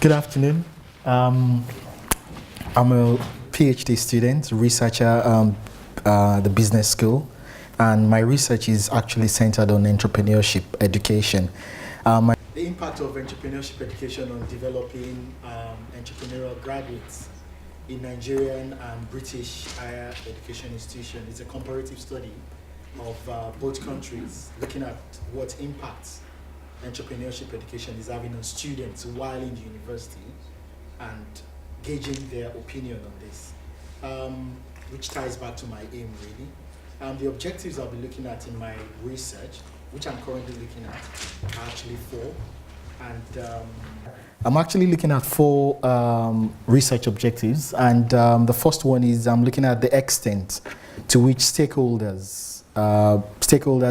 Good afternoon. I'm a PhD student, researcher at the business school, and my research is actually centered on entrepreneurship education. The impact of entrepreneurship education on developing entrepreneurial graduates in Nigerian and British higher education institutions is a comparative study of both countries, looking at what impacts entrepreneurship education is having on students while in the university and gauging their opinion on this, which ties back to my aim really. The objectives I'll be looking at in my research, which I'm currently looking at, are actually four. And I'm actually looking at four research objectives, and the first one is I'm looking at the extent to which stakeholders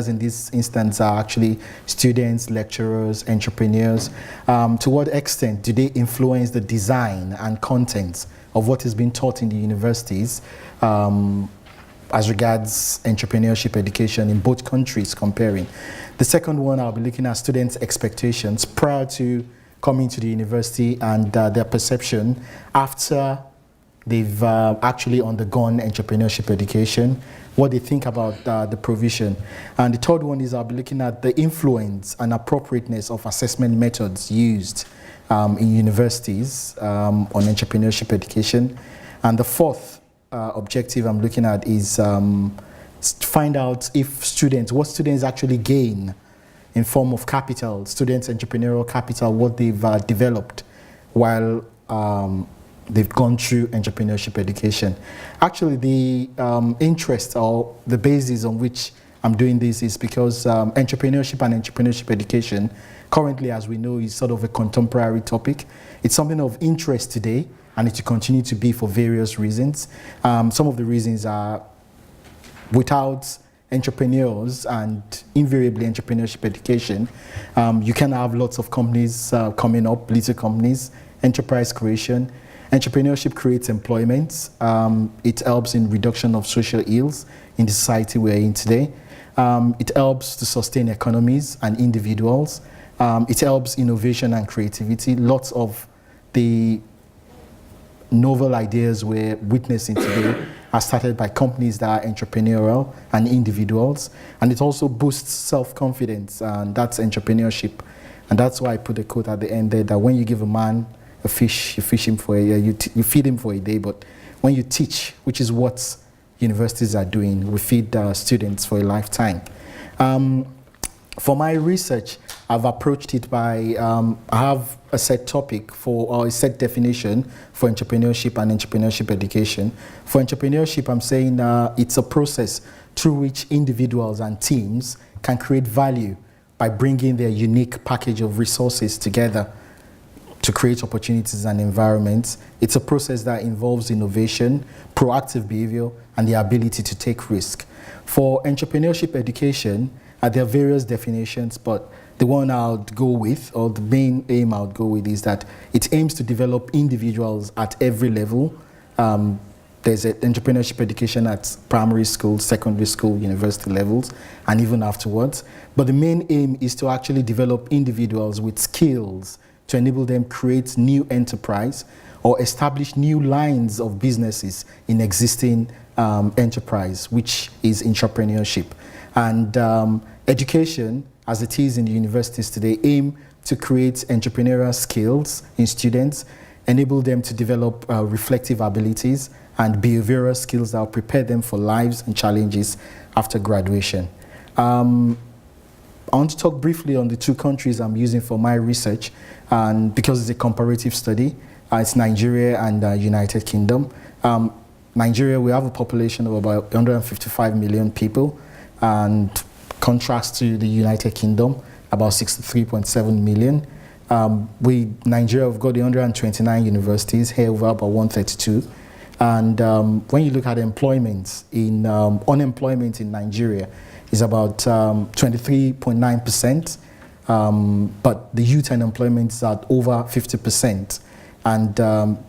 in this instance are actually students, lecturers, entrepreneurs. To what extent do they influence the design and content of what is being taught in the universities as regards entrepreneurship education in both countries, comparing. The second one, I'll be looking at students' expectations prior to coming to the university and their perception after they've actually undergone entrepreneurship education, what they think about the provision. And the third one is I'll be looking at the influence and appropriateness of assessment methods used in universities on entrepreneurship education. And the fourth objective I'm looking at is to find out if what students actually gain in form of capital, students' entrepreneurial capital, what they've developed while they've gone through entrepreneurship education. Actually, the interest or the basis on which I'm doing this is because entrepreneurship and entrepreneurship education, currently, as we know, is sort of a contemporary topic. It's something of interest today, and it will continue to be for various reasons. Some of the reasons are without entrepreneurs and invariably entrepreneurship education, you can have lots of companies coming up, little companies, enterprise creation. Entrepreneurship creates employment. It helps in reduction of social ills in the society we're in today. It helps to sustain economies and individuals. It helps innovation and creativity. Lots of the novel ideas we're witnessing today are started by companies that are entrepreneurial and individuals. And it also boosts self-confidence, and that's entrepreneurship. And that's why I put a quote at the end there that when you give a man a fish, you fish him for a year, you feed him for a day, but when you teach, which is what universities are doing, we feed students for a lifetime. For my research, I've approached it by, I have a set topic or a set definition for entrepreneurship and entrepreneurship education. For entrepreneurship, I'm saying it's a process through which individuals and teams can create value by bringing their unique package of resources together to create opportunities and environments. It's a process that involves innovation, proactive behavior, and the ability to take risk. For entrepreneurship education, there are various definitions, but the one I would go with, or the main aim I would go with, is that it aims to develop individuals at every level. There's entrepreneurship education at primary school, secondary school, university levels, and even afterwards. But the main aim is to actually develop individuals with skills to enable them create new enterprise or establish new lines of businesses in existing enterprise, which is entrepreneurship. And education, as it is in the universities today, aim to create entrepreneurial skills in students, enable them to develop reflective abilities and behavioral skills that will prepare them for lives and challenges after graduation. I want to talk briefly on the two countries I'm using for my research, and because it's a comparative study, it's Nigeria and United Kingdom. Nigeria, we have a population of about 155 million people, and contrast to the United Kingdom, about 63.7 million. Nigeria, we've got 129 universities, here we've about 132. And when you look at employment, unemployment in Nigeria is about 23.9%, but the youth unemployment is at over 50%. And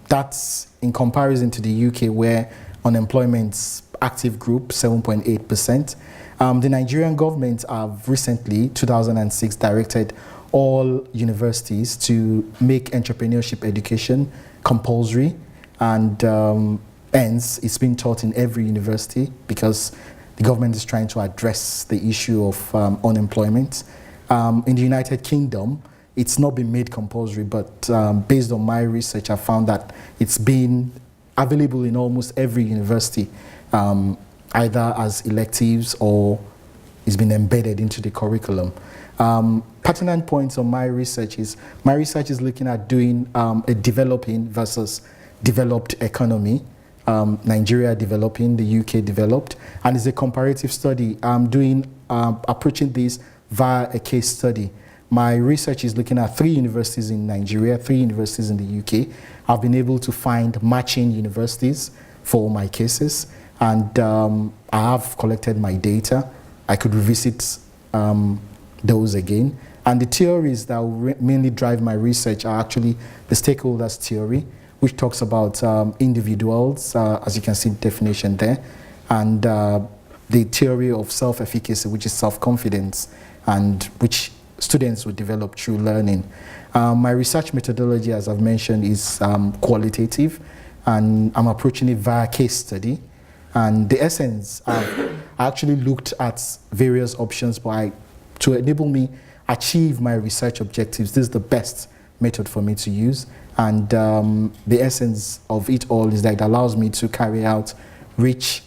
that's in comparison to the UK, where unemployment's active group, 7.8%. The Nigerian government have recently, 2006, directed all universities to make entrepreneurship education compulsory, and hence it's been taught in every university because the government is trying to address the issue of unemployment. In the United Kingdom, it's not been made compulsory, but based on my research, I found that it's been available in almost every university, either as electives or it's been embedded into the curriculum. Pertinent points on my research is looking at doing a developing versus developed economy. Nigeria developing, the UK developed, and it's a comparative study. I'm approaching this via a case study. My research is looking at 3 universities in Nigeria, 3 universities in the UK. I've been able to find matching universities for my cases, and I have collected my data. I could revisit those again. And the theories that will mainly drive my research are actually the stakeholders theory, which talks about individuals, as you can see the definition there, and the theory of self-efficacy, which is self-confidence, and which students would develop through learning. My research methodology, as I've mentioned, is qualitative, and I'm approaching it via case study. And the essence, I actually looked at various options, but to enable me achieve my research objectives, this is the best method for me to use. And the essence of it all is that it allows me to carry out rich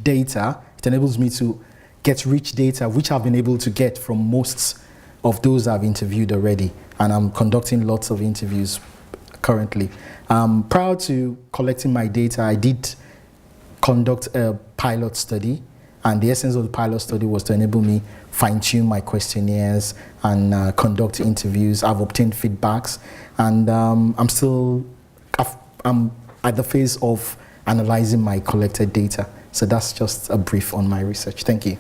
data. It enables me to get rich data, which I've been able to get from most of those I've interviewed already. And I'm conducting lots of interviews currently. Prior to collecting my data, I did conduct a pilot study. And the essence of the pilot study was to enable me fine-tune my questionnaires and conduct interviews. I've obtained feedbacks, and I'm at the phase of analyzing my collected data. So that's just a brief on my research. Thank you.